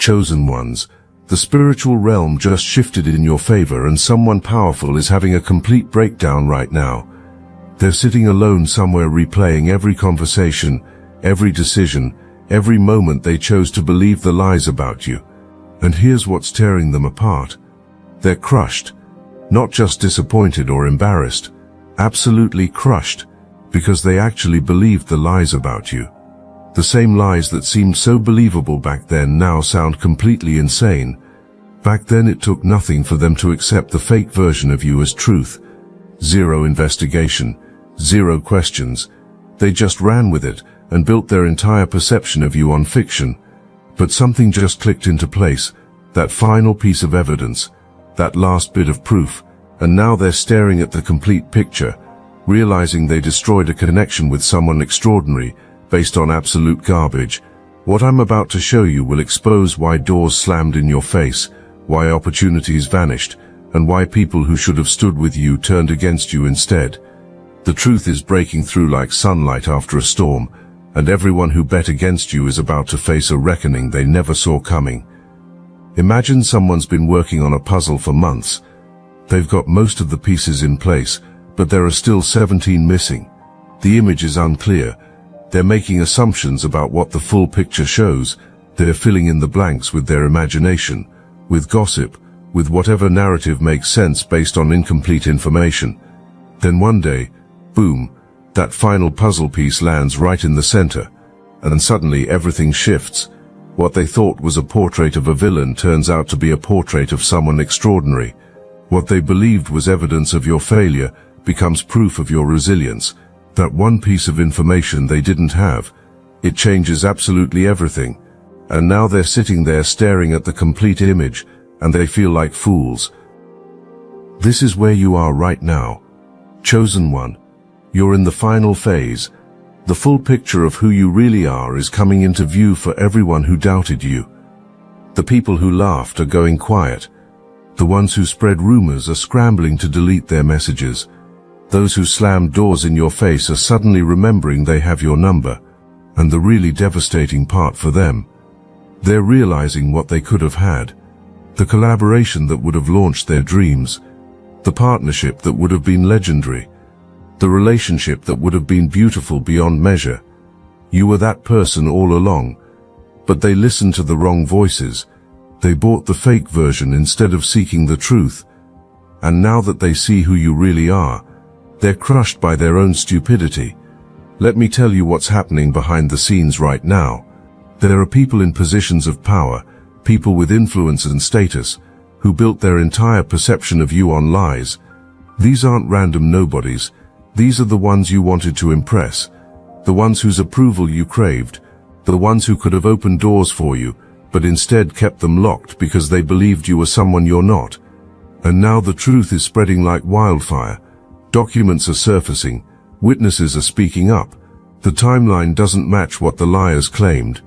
chosen ones. The spiritual realm just shifted in your favor, and someone powerful is having a complete breakdown right now. They're sitting alone somewhere replaying every conversation, every decision, every moment they chose to believe the lies about you. And here's what's tearing them apart. They're crushed. Not just disappointed or embarrassed. Absolutely crushed. Because they actually believed the lies about you. The same lies that seemed so believable back then now sound completely insane. Back then it took nothing for them to accept the fake version of you as truth. Zero investigation. Zero questions. They just ran with it and built their entire perception of you on fiction. But something just clicked into place. That final piece of evidence. That last bit of proof. And now they're staring at the complete picture, realizing they destroyed a connection with someone extraordinary based on absolute garbage. What I'm about to show you will expose why doors slammed in your face, why opportunities vanished, and why people who should have stood with you turned against you instead. The truth is breaking through like sunlight after a storm, and everyone who bet against you is about to face a reckoning they never saw coming. Imagine someone's been working on a puzzle for months. They've got most of the pieces in place, but there are still 17 missing. The image is unclear. They're making assumptions about what the full picture shows. They're filling in the blanks with their imagination, with gossip, with whatever narrative makes sense based on incomplete information. Then one day, boom, that final puzzle piece lands right in the center, and suddenly everything shifts. What they thought was a portrait of a villain turns out to be a portrait of someone extraordinary. What they believed was evidence of your failure becomes proof of your resilience. That one piece of information they didn't have, it changes absolutely everything. And now they're sitting there staring at the complete image, and they feel like fools. This is where you are right now. Chosen one. You're in the final phase. The full picture of who you really are is coming into view for everyone who doubted you. The people who laughed are going quiet. The ones who spread rumors are scrambling to delete their messages. Those who slammed doors in your face are suddenly remembering they have your number. And the really devastating part for them, they're realizing what they could have had. The collaboration that would have launched their dreams. The partnership that would have been legendary. The relationship that would have been beautiful beyond measure. You were that person all along. But they listened to the wrong voices. They bought the fake version instead of seeking the truth. And now that they see who you really are, they're crushed by their own stupidity. Let me tell you what's happening behind the scenes right now. There are people in positions of power, people with influence and status, who built their entire perception of you on lies. These aren't random nobodies. These are the ones you wanted to impress. The ones whose approval you craved. The ones who could have opened doors for you, but instead kept them locked because they believed you were someone you're not. And now the truth is spreading like wildfire. Documents are surfacing. Witnesses are speaking up. The timeline doesn't match what the liars claimed.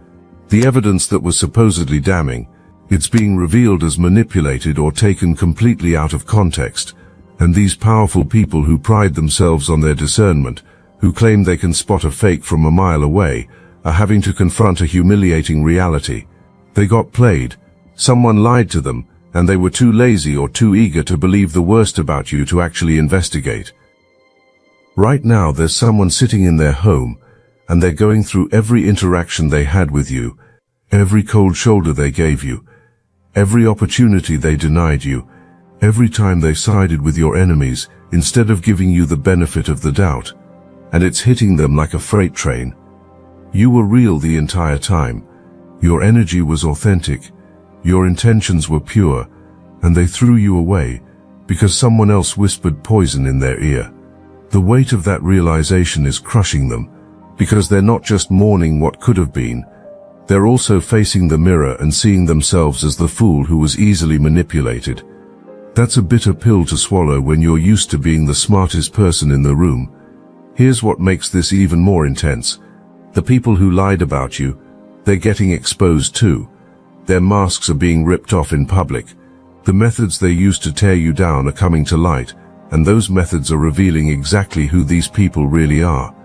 The evidence that was supposedly damning, it's being revealed as manipulated or taken completely out of context. And these powerful people who pride themselves on their discernment, who claim they can spot a fake from a mile away, are having to confront a humiliating reality. They got played. Someone lied to them, and they were too lazy or too eager to believe the worst about you to actually investigate. Right now there's someone sitting in their home, and they're going through every interaction they had with you, every cold shoulder they gave you, every opportunity they denied you, every time they sided with your enemies instead of giving you the benefit of the doubt. And it's hitting them like a freight train. You were real the entire time. Your energy was authentic. Your intentions were pure, and they threw you away because someone else whispered poison in their ear. The weight of that realization is crushing them, because they're not just mourning what could have been, they're also facing the mirror and seeing themselves as the fool who was easily manipulated. That's a bitter pill to swallow when you're used to being the smartest person in the room. Here's what makes this even more intense. The people who lied about you, they're getting exposed too. Their masks are being ripped off in public. The methods they used to tear you down are coming to light, and those methods are revealing exactly who these people really are.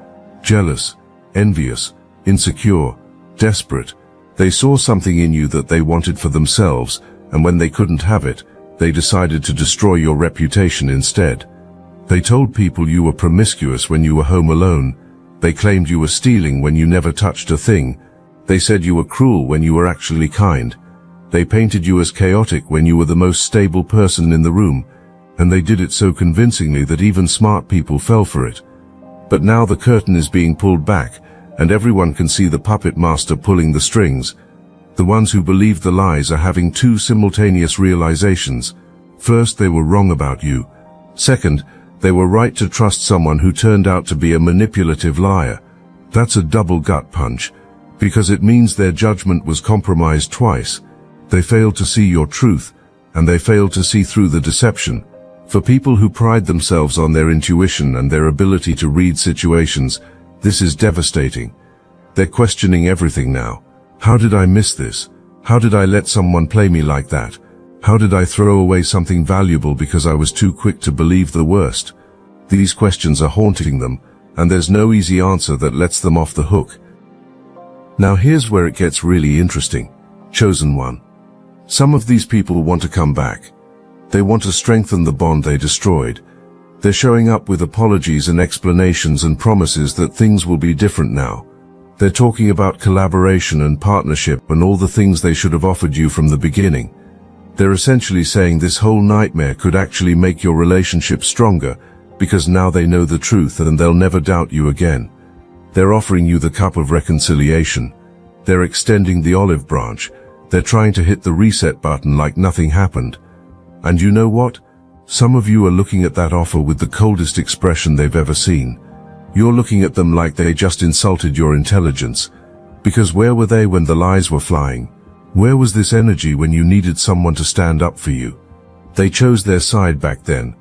Jealous, envious, insecure, desperate. They saw something in you that they wanted for themselves, and when they couldn't have it, they decided to destroy your reputation instead. They told people you were promiscuous when you were home alone. They claimed you were stealing when you never touched a thing. They said you were cruel when you were actually kind. They painted you as chaotic when you were the most stable person in the room, and they did it so convincingly that even smart people fell for it. But now the curtain is being pulled back, and everyone can see the puppet master pulling the strings. The ones who believed the lies are having two simultaneous realizations. First, they were wrong about you. Second, they were right to trust someone who turned out to be a manipulative liar. That's a double gut punch, because it means their judgment was compromised twice. They failed to see your truth, and they failed to see through the deception. For people who pride themselves on their intuition and their ability to read situations, this is devastating. They're questioning everything now. How did I miss this? How did I let someone play me like that? How did I throw away something valuable because I was too quick to believe the worst? These questions are haunting them, and there's no easy answer that lets them off the hook. Now here's where it gets really interesting. Chosen one. Some of these people want to come back. They want to strengthen the bond they destroyed. They're showing up with apologies and explanations and promises that things will be different now. They're talking about collaboration and partnership and all the things they should have offered you from the beginning. They're essentially saying this whole nightmare could actually make your relationship stronger, because now they know the truth and they'll never doubt you again. They're offering you the cup of reconciliation. They're extending the olive branch. They're trying to hit the reset button like nothing happened. And you know what? Some of you are looking at that offer with the coldest expression they've ever seen. You're looking at them like they just insulted your intelligence. Because where were they when the lies were flying? Where was this energy when you needed someone to stand up for you? They chose their side back then,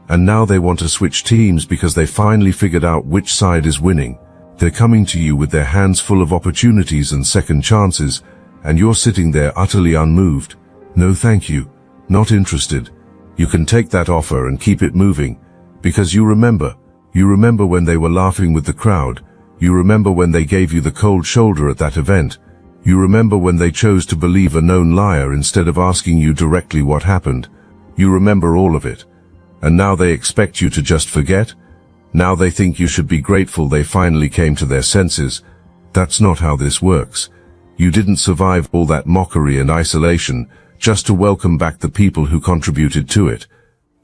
and now they want to switch teams because they finally figured out which side is winning. They're coming to you with their hands full of opportunities and second chances, and you're sitting there utterly unmoved. No thank you. Not interested. You can take that offer and keep it moving, because you remember when they were laughing with the crowd. You remember when they gave you the cold shoulder at that event. You remember when they chose to believe a known liar instead of asking you directly what happened. You remember all of it. And now they expect you to just forget? Now they think you should be grateful they finally came to their senses. That's not how this works. You didn't survive all that mockery and isolation just to welcome back the people who contributed to it.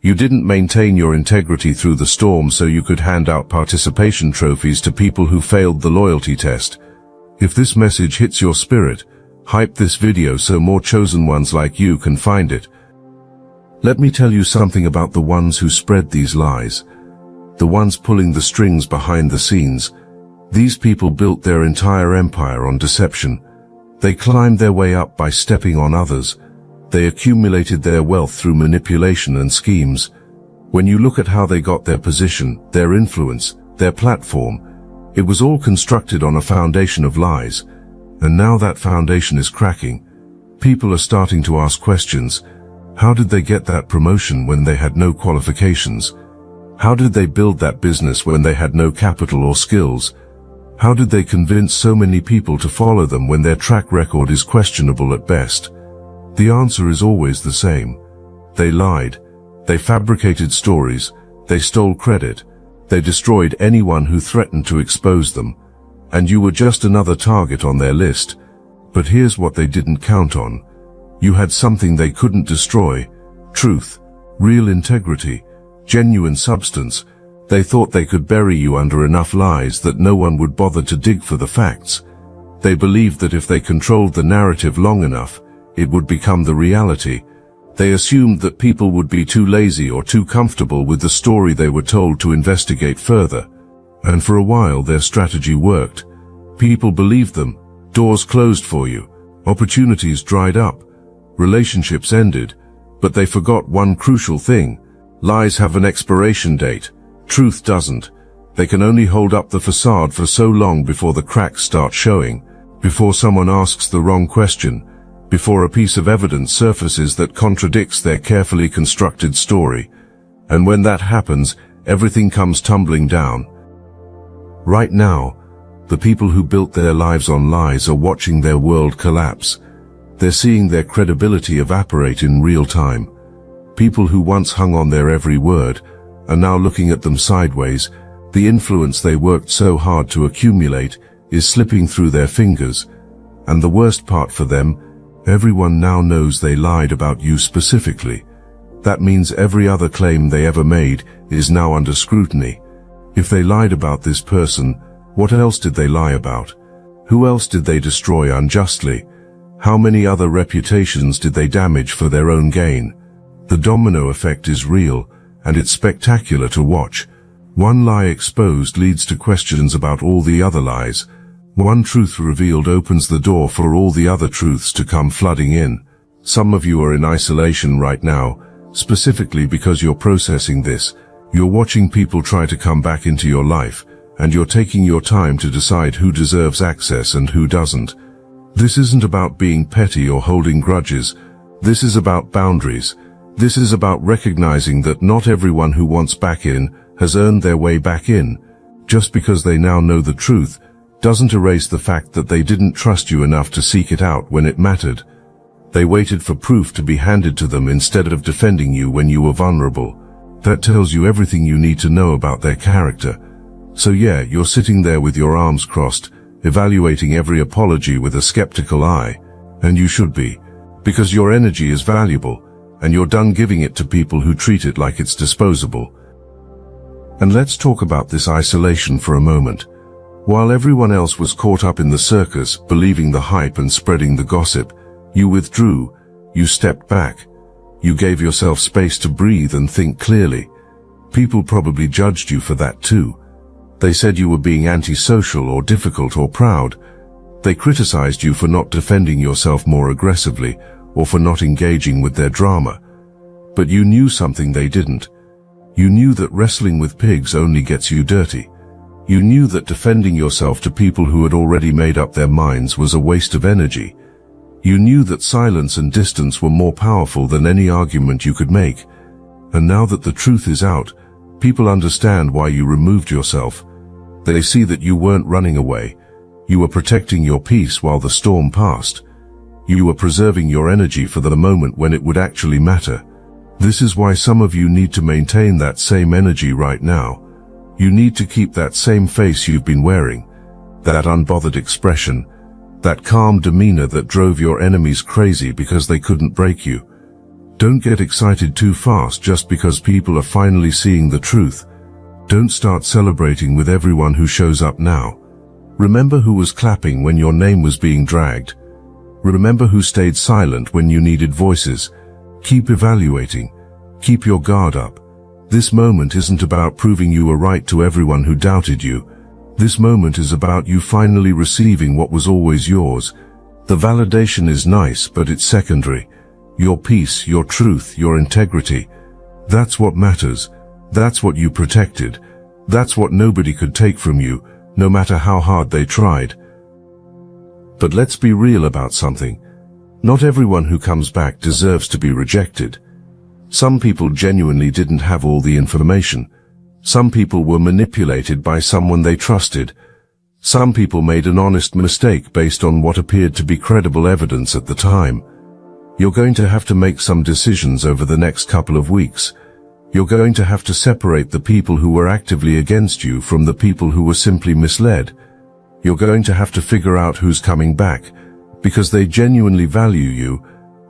You didn't maintain your integrity through the storm so you could hand out participation trophies to people who failed the loyalty test. If this message hits your spirit, hype this video so more chosen ones like you can find it. Let me tell you something about the ones who spread these lies. The ones pulling the strings behind the scenes. These people built their entire empire on deception. They climbed their way up by stepping on others. They accumulated their wealth through manipulation and schemes. When you look at how they got their position, their influence, their platform, it was all constructed on a foundation of lies. And now that foundation is cracking. People are starting to ask questions. How did they get that promotion when they had no qualifications? How did they build that business when they had no capital or skills? How did they convince so many people to follow them when their track record is questionable at best? The answer is always the same. They lied. They fabricated stories. They stole credit. They destroyed anyone who threatened to expose them. And you were just another target on their list. But here's what they didn't count on. You had something they couldn't destroy. Truth. Real integrity. Genuine substance. They thought they could bury you under enough lies that no one would bother to dig for the facts. They believed that if they controlled the narrative long enough, it would become the reality. They assumed that people would be too lazy or too comfortable with the story they were told to investigate further. And for a while their strategy worked. People believed them. Doors closed for you. Opportunities dried up. Relationships ended. But they forgot one crucial thing. Lies have an expiration date. Truth doesn't. They can only hold up the facade for so long before the cracks start showing, before someone asks the wrong question, before a piece of evidence surfaces that contradicts their carefully constructed story. And when that happens, everything comes tumbling down. Right now, The people who built their lives on lies are watching their world collapse. They're seeing their credibility evaporate in real time. People who once hung on their every word are now looking at them sideways. The influence they worked so hard to accumulate is slipping through their fingers. And the worst part for them, everyone now knows they lied about you specifically. That means every other claim they ever made is now under scrutiny. If they lied about this person, what else did they lie about? Who else did they destroy unjustly? How many other reputations did they damage for their own gain? The domino effect is real, and it's spectacular to watch. One lie exposed leads to questions about all the other lies. One truth revealed opens the door for all the other truths to come flooding in. Some of you are in isolation right now, specifically because you're processing this. You're watching people try to come back into your life, and you're taking your time to decide who deserves access and who doesn't. This isn't about being petty or holding grudges. This is about boundaries. This is about recognizing that not everyone who wants back in has earned their way back in. Just because they now know the truth doesn't erase the fact that they didn't trust you enough to seek it out when it mattered. They waited for proof to be handed to them instead of defending you when you were vulnerable. That tells you everything you need to know about their character. So yeah, you're sitting there with your arms crossed, evaluating every apology with a skeptical eye. And you should be, because your energy is valuable, and you're done giving it to people who treat it like it's disposable. And let's talk about this isolation for a moment. While everyone else was caught up in the circus, believing the hype and spreading the gossip, you withdrew, you stepped back. You gave yourself space to breathe and think clearly. People probably judged you for that too. They said you were being antisocial or difficult or proud. They criticized you for not defending yourself more aggressively or for not engaging with their drama. But you knew something they didn't. You knew that wrestling with pigs only gets you dirty. You knew that defending yourself to people who had already made up their minds was a waste of energy. You knew that silence and distance were more powerful than any argument you could make. And now that the truth is out, people understand why you removed yourself. They see that you weren't running away. You were protecting your peace while the storm passed. You were preserving your energy for the moment when it would actually matter. This is why some of you need to maintain that same energy right now. You need to keep that same face you've been wearing, that unbothered expression, that calm demeanor that drove your enemies crazy because they couldn't break you. Don't get excited too fast just because people are finally seeing the truth. Don't start celebrating with everyone who shows up now. Remember who was clapping when your name was being dragged. Remember who stayed silent when you needed voices. Keep evaluating. Keep your guard up. This moment isn't about proving you were right to everyone who doubted you. This moment is about you finally receiving what was always yours. The validation is nice, but it's secondary. Your peace, your truth, your integrity. That's what matters. That's what you protected. That's what nobody could take from you, no matter how hard they tried. But let's be real about something. Not everyone who comes back deserves to be rejected. Some people genuinely didn't have all the information. Some people were manipulated by someone they trusted. Some people made an honest mistake based on what appeared to be credible evidence at the time. You're going to have to make some decisions over the next couple of weeks. You're going to have to separate the people who were actively against you from the people who were simply misled. You're going to have to figure out who's coming back because they genuinely value you,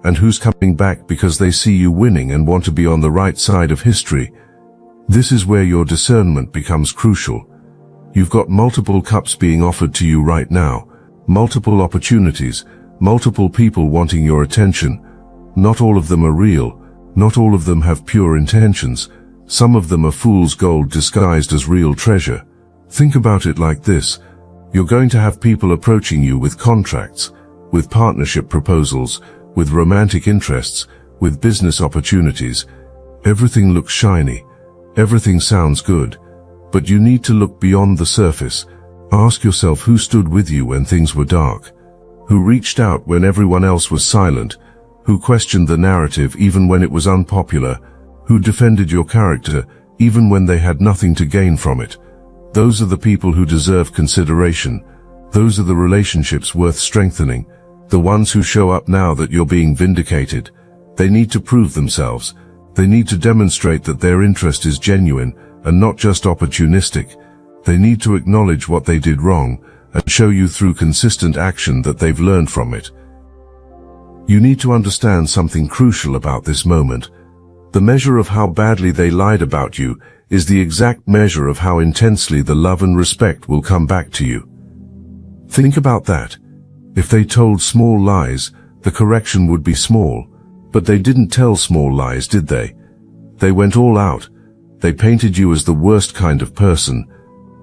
and who's coming back because they see you winning and want to be on the right side of history. This is where your discernment becomes crucial. You've got multiple cups being offered to you right now, multiple opportunities, multiple people wanting your attention. Not all of them are real. Not all of them have pure intentions. Some of them are fool's gold disguised as real treasure. Think about it like this. You're going to have people approaching you with contracts, with partnership proposals, with romantic interests, with business opportunities. Everything looks shiny. Everything sounds good. But you need to look beyond the surface. Ask yourself who stood with you when things were dark, who reached out when everyone else was silent, who questioned the narrative even when it was unpopular, who defended your character even when they had nothing to gain from it. Those are the people who deserve consideration. Those are the relationships worth strengthening. The ones who show up now that you're being vindicated. They need to prove themselves. They need to demonstrate that their interest is genuine and not just opportunistic. They need to acknowledge what they did wrong and show you through consistent action that they've learned from it. You need to understand something crucial about this moment. The measure of how badly they lied about you is the exact measure of how intensely the love and respect will come back to you. Think about that. If they told small lies, the correction would be small. But they didn't tell small lies, did they? They went all out. They painted you as the worst kind of person.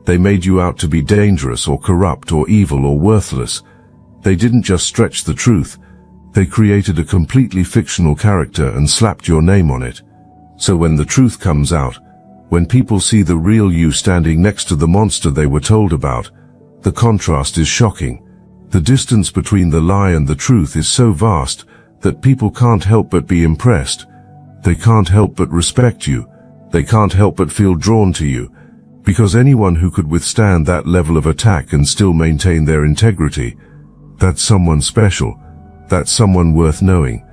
They made you out to be dangerous or corrupt or evil or worthless. They didn't just stretch the truth. They created a completely fictional character and slapped your name on it. So when the truth comes out, when people see the real you standing next to the monster they were told about, the contrast is shocking. The distance between the lie and the truth is so vast that people can't help but be impressed. They can't help but respect you. They can't help but feel drawn to you. Because anyone who could withstand that level of attack and still maintain their integrity, that's someone special. That's someone worth knowing.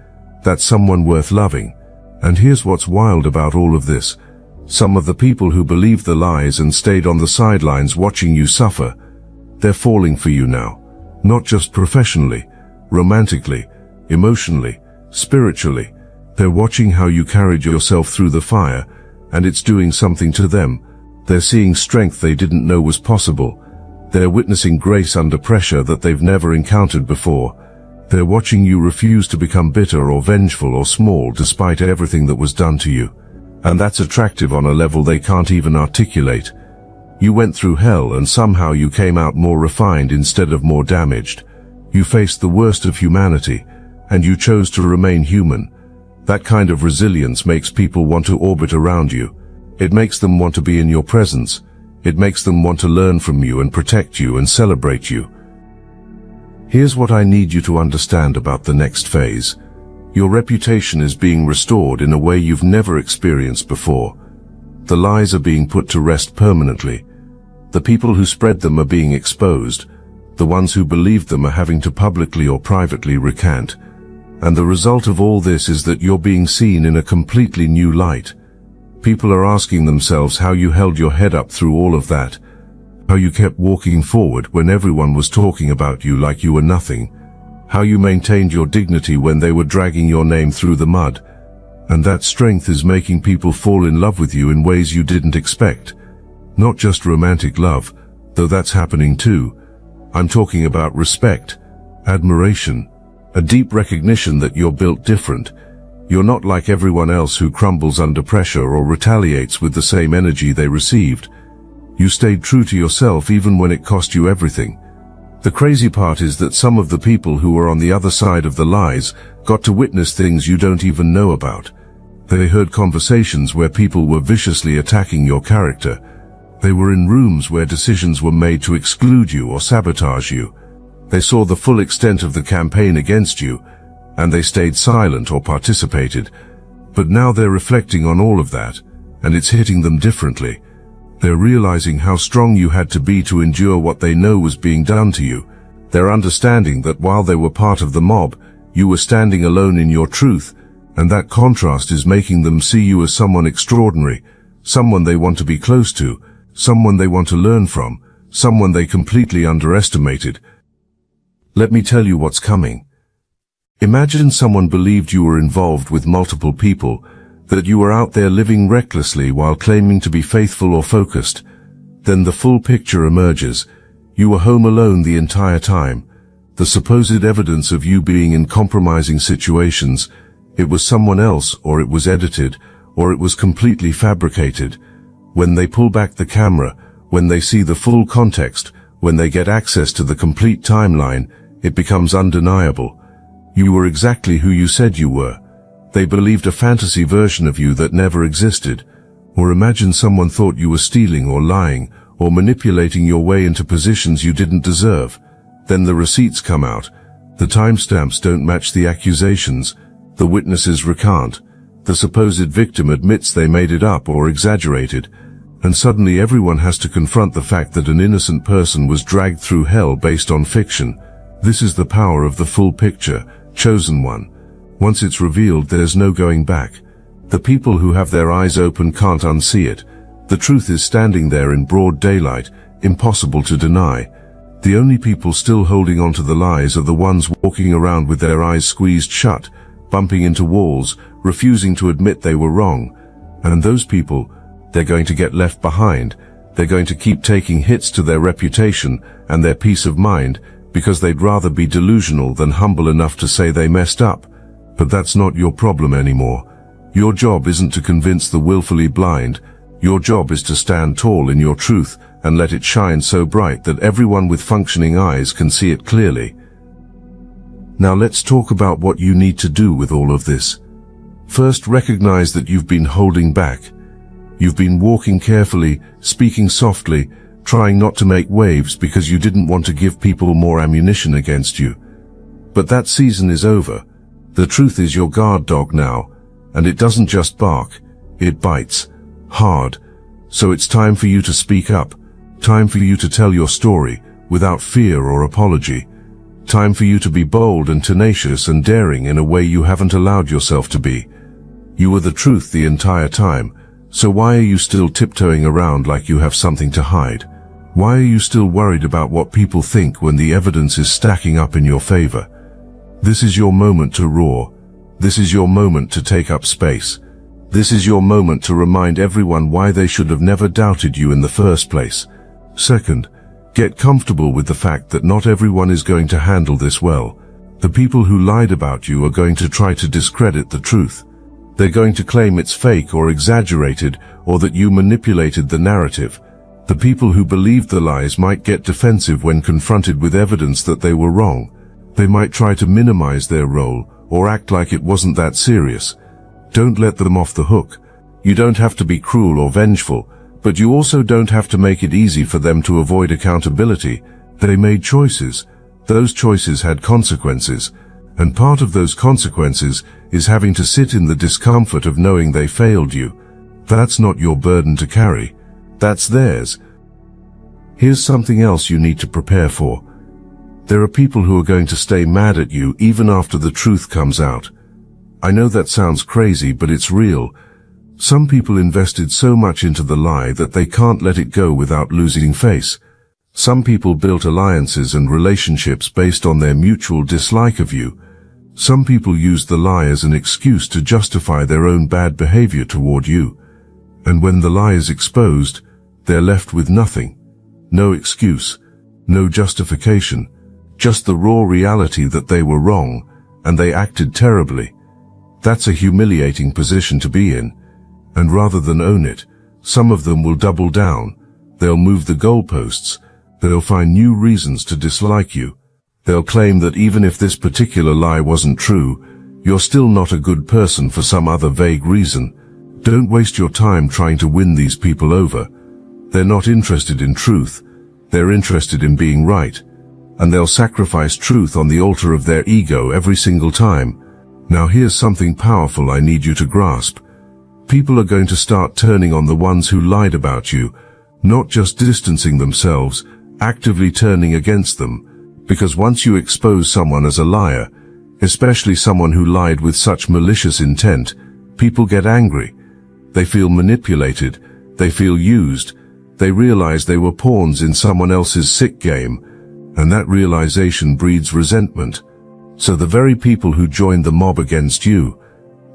That's someone worth loving. And here's what's wild about all of this. Some of the people who believed the lies and stayed on the sidelines watching you suffer, they're falling for you now. Not just professionally, romantically, emotionally, spiritually. They're watching how you carried yourself through the fire, and it's doing something to them. They're seeing strength they didn't know was possible. They're witnessing grace under pressure that they've never encountered before. They're watching you refuse to become bitter or vengeful or small despite everything that was done to you. And that's attractive on a level they can't even articulate. You went through hell and somehow you came out more refined instead of more damaged. You faced the worst of humanity, and you chose to remain human. That kind of resilience makes people want to orbit around you. It makes them want to be in your presence. It makes them want to learn from you and protect you and celebrate you. Here's what I need you to understand about the next phase. Your reputation is being restored in a way you've never experienced before. The lies are being put to rest permanently. The people who spread them are being exposed. The ones who believed them are having to publicly or privately recant. And the result of all this is that you're being seen in a completely new light. People are asking themselves how you held your head up through all of that, how you kept walking forward when everyone was talking about you like you were nothing, how you maintained your dignity when they were dragging your name through the mud. And that strength is making people fall in love with you in ways you didn't expect. Not just romantic love, though that's happening too. I'm talking about respect, admiration, a deep recognition that you're built different. You're not like everyone else who crumbles under pressure or retaliates with the same energy they received. You stayed true to yourself even when it cost you everything. The crazy part is that some of the people who were on the other side of the lies got to witness things you don't even know about. They heard conversations where people were viciously attacking your character. They were in rooms where decisions were made to exclude you or sabotage you. They saw the full extent of the campaign against you, and they stayed silent or participated. But now they're reflecting on all of that, and it's hitting them differently. They're realizing how strong you had to be to endure what they know was being done to you. They're understanding that while they were part of the mob, you were standing alone in your truth, and that contrast is making them see you as someone extraordinary, someone they want to be close to, someone they want to learn from, someone they completely underestimated. Let me tell you what's coming. Imagine someone believed you were involved with multiple people, that you were out there living recklessly while claiming to be faithful or focused. Then the full picture emerges. You were home alone the entire time. The supposed evidence of you being in compromising situations, it was someone else, or it was edited, or it was completely fabricated. When they pull back the camera, when they see the full context, when they get access to the complete timeline, it becomes undeniable. You were exactly who you said you were. They believed a fantasy version of you that never existed. Or imagine someone thought you were stealing or lying, or manipulating your way into positions you didn't deserve. Then the receipts come out. The timestamps don't match the accusations. The witnesses recant. The supposed victim admits they made it up or exaggerated. And suddenly everyone has to confront the fact that an innocent person was dragged through hell based on fiction. This is the power of the full picture, chosen one. Once it's revealed, there's no going back. The people who have their eyes open can't unsee it. The truth is standing there in broad daylight, impossible to deny. The only people still holding on to the lies are the ones walking around with their eyes squeezed shut, bumping into walls, refusing to admit they were wrong. And those people, they're going to get left behind. They're going to keep taking hits to their reputation and their peace of mind because they'd rather be delusional than humble enough to say they messed up. But that's not your problem anymore. Your job isn't to convince the willfully blind. Your job is to stand tall in your truth and let it shine so bright that everyone with functioning eyes can see it clearly. Now let's talk about what you need to do with all of this. First, recognize that you've been holding back. You've been walking carefully, speaking softly, trying not to make waves because you didn't want to give people more ammunition against you. But that season is over. The truth is your guard dog now, and it doesn't just bark, it bites. Hard. So it's time for you to speak up. Time for you to tell your story, without fear or apology. Time for you to be bold and tenacious and daring in a way you haven't allowed yourself to be. You were the truth the entire time. So why are you still tiptoeing around like you have something to hide? Why are you still worried about what people think when the evidence is stacking up in your favor? This is your moment to roar. This is your moment to take up space. This is your moment to remind everyone why they should have never doubted you in the first place. Second, get comfortable with the fact that not everyone is going to handle this well. The people who lied about you are going to try to discredit the truth. They're going to claim it's fake or exaggerated, or that you manipulated the narrative. The people who believed the lies might get defensive when confronted with evidence that they were wrong. They might try to minimize their role, or act like it wasn't that serious. Don't let them off the hook. You don't have to be cruel or vengeful, but you also don't have to make it easy for them to avoid accountability. They made choices. Those choices had consequences. And part of those consequences is having to sit in the discomfort of knowing they failed you. That's not your burden to carry. That's theirs. Here's something else you need to prepare for. There are people who are going to stay mad at you even after the truth comes out. I know that sounds crazy, but it's real. Some people invested so much into the lie that they can't let it go without losing face. Some people built alliances and relationships based on their mutual dislike of you. Some people used the lie as an excuse to justify their own bad behavior toward you. And when the lie is exposed, they're left with nothing. No excuse, no justification, just the raw reality that they were wrong, and they acted terribly. That's a humiliating position to be in. And rather than own it, some of them will double down. They'll move the goalposts. They'll find new reasons to dislike you. They'll claim that even if this particular lie wasn't true, you're still not a good person for some other vague reason. Don't waste your time trying to win these people over. They're not interested in truth. They're interested in being right. And they'll sacrifice truth on the altar of their ego every single time. Now here's something powerful I need you to grasp. People are going to start turning on the ones who lied about you, not just distancing themselves, actively turning against them. Because once you expose someone as a liar, especially someone who lied with such malicious intent, people get angry. They feel manipulated. They feel used. They realize they were pawns in someone else's sick game, and that realization breeds resentment. So the very people who joined the mob against you,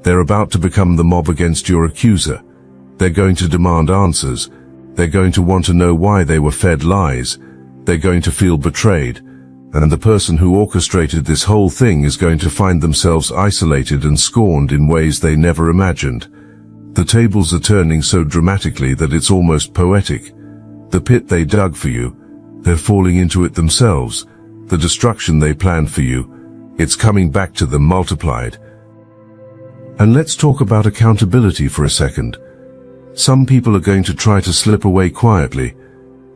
they're about to become the mob against your accuser. They're going to demand answers. They're going to want to know why they were fed lies. They're going to feel betrayed. And the person who orchestrated this whole thing is going to find themselves isolated and scorned in ways they never imagined. The tables are turning so dramatically that it's almost poetic. The pit they dug for you, they're falling into it themselves. The destruction they planned for you, it's coming back to them multiplied. And let's talk about accountability for a second. Some people are going to try to slip away quietly.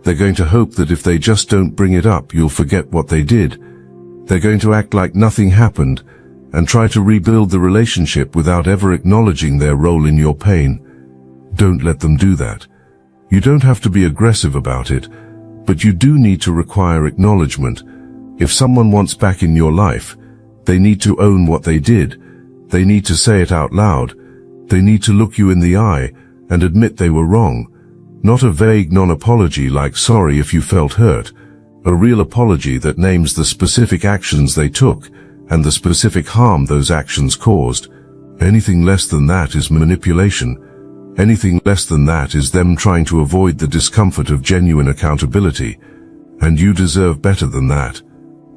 They're going to hope that if they just don't bring it up, you'll forget what they did. They're going to act like nothing happened and try to rebuild the relationship without ever acknowledging their role in your pain. Don't let them do that. You don't have to be aggressive about it, but you do need to require acknowledgement. If someone wants back in your life, they need to own what they did. They need to say it out loud. They need to look you in the eye and admit they were wrong. Not a vague non-apology like sorry if you felt hurt. A real apology that names the specific actions they took and the specific harm those actions caused. Anything less than that is manipulation. Anything less than that is them trying to avoid the discomfort of genuine accountability. And you deserve better than that.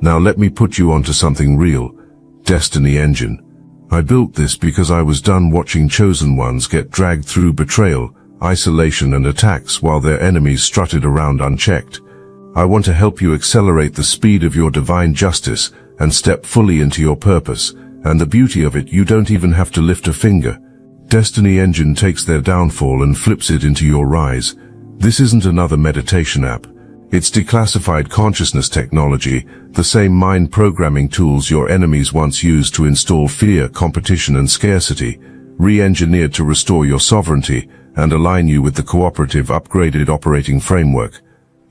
Now let me put you onto something real. Destiny Engine. I built this because I was done watching chosen ones get dragged through betrayal, isolation and attacks while their enemies strutted around unchecked. I want to help you accelerate the speed of your divine justice and step fully into your purpose. And the beauty of it, you don't even have to lift a finger. Destiny Engine takes their downfall and flips it into your rise. This isn't another meditation app. It's declassified consciousness technology, the same mind programming tools your enemies once used to install fear, competition and scarcity, re-engineered to restore your sovereignty and align you with the cooperative, upgraded operating framework.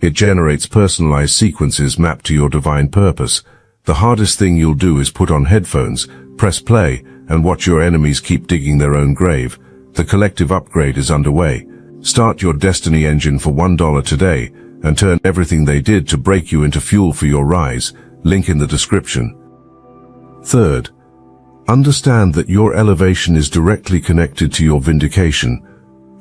It generates personalized sequences mapped to your divine purpose. The hardest thing you'll do is put on headphones, press play, and watch your enemies keep digging their own grave. The collective upgrade is underway. Start your Destiny Engine for $1 today and turn everything they did to break you into fuel for your rise. Link in the description. Third, understand that your elevation is directly connected to your vindication.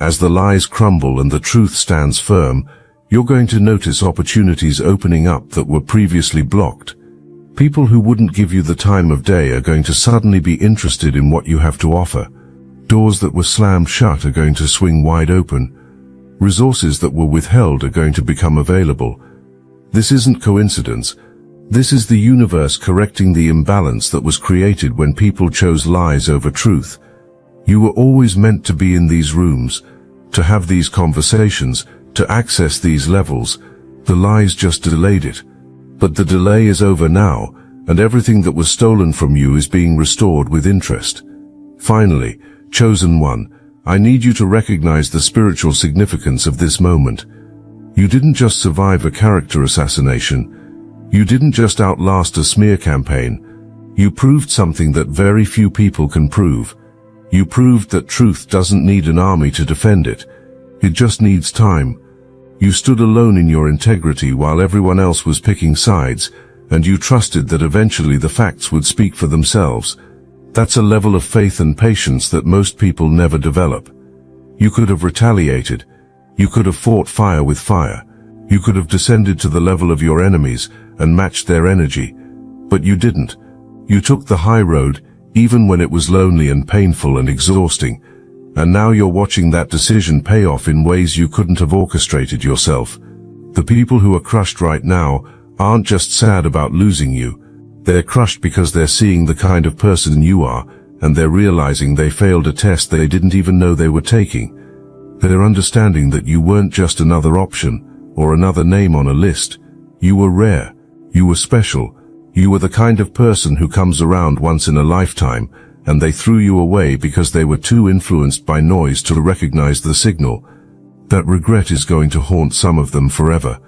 As the lies crumble and the truth stands firm, you're going to notice opportunities opening up that were previously blocked. People who wouldn't give you the time of day are going to suddenly be interested in what you have to offer. Doors that were slammed shut are going to swing wide open. Resources that were withheld are going to become available. This isn't coincidence. This is the universe correcting the imbalance that was created when people chose lies over truth. You were always meant to be in these rooms, to have these conversations, to access these levels. The lies just delayed it. But the delay is over now, and everything that was stolen from you is being restored with interest. Finally, chosen one, I need you to recognize the spiritual significance of this moment. You didn't just survive a character assassination. You didn't just outlast a smear campaign. You proved something that very few people can prove. You proved that truth doesn't need an army to defend it. It just needs time. You stood alone in your integrity while everyone else was picking sides, and you trusted that eventually the facts would speak for themselves. That's a level of faith and patience that most people never develop. You could have retaliated. You could have fought fire with fire. You could have descended to the level of your enemies and matched their energy. But you didn't. You took the high road, even when it was lonely and painful and exhausting. And now you're watching that decision pay off in ways you couldn't have orchestrated yourself. The people who are crushed right now aren't just sad about losing you. They're crushed because they're seeing the kind of person you are, and they're realizing they failed a test they didn't even know they were taking. They're understanding that you weren't just another option or another name on a list. You were rare. You were special. You were the kind of person who comes around once in a lifetime, and they threw you away because they were too influenced by noise to recognize the signal. That regret is going to haunt some of them forever.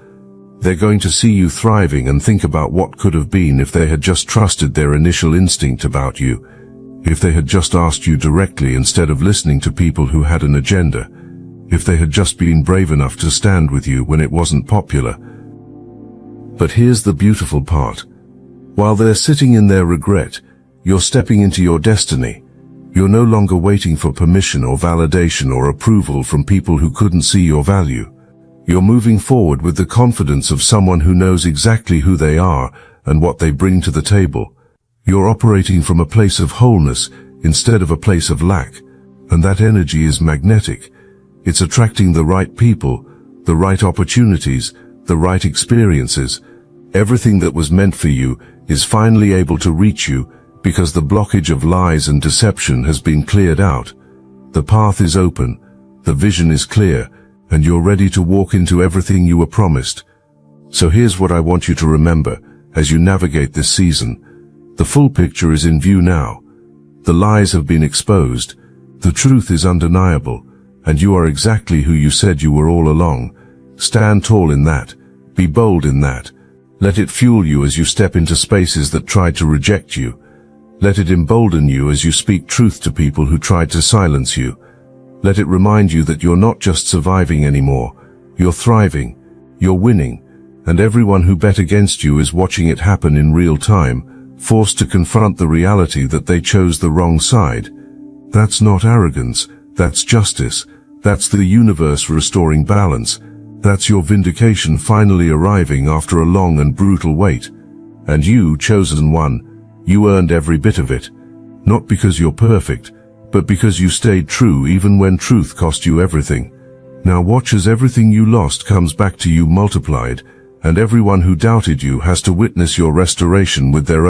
They're going to see you thriving and think about what could have been if they had just trusted their initial instinct about you, if they had just asked you directly instead of listening to people who had an agenda, if they had just been brave enough to stand with you when it wasn't popular. But here's the beautiful part. While they're sitting in their regret, you're stepping into your destiny. You're no longer waiting for permission or validation or approval from people who couldn't see your value. You're moving forward with the confidence of someone who knows exactly who they are and what they bring to the table. You're operating from a place of wholeness instead of a place of lack, and that energy is magnetic. It's attracting the right people, the right opportunities, the right experiences. Everything that was meant for you is finally able to reach you because the blockage of lies and deception has been cleared out. The path is open, the vision is clear, and you're ready to walk into everything you were promised. So here's what I want you to remember as you navigate this season. The full picture is in view now. The lies have been exposed, the truth is undeniable, and you are exactly who you said you were all along. Stand tall in that. Be bold in that. Let it fuel you as you step into spaces that tried to reject you. Let it embolden you as you speak truth to people who tried to silence you. Let it remind you that you're not just surviving anymore. You're thriving. You're winning. And everyone who bet against you is watching it happen in real time, forced to confront the reality that they chose the wrong side. That's not arrogance. That's justice. That's the universe restoring balance. That's your vindication finally arriving after a long and brutal wait. And you, chosen one, you earned every bit of it. Not because you're perfect, but because you stayed true even when truth cost you everything. Now watch as everything you lost comes back to you multiplied, and everyone who doubted you has to witness your restoration with their own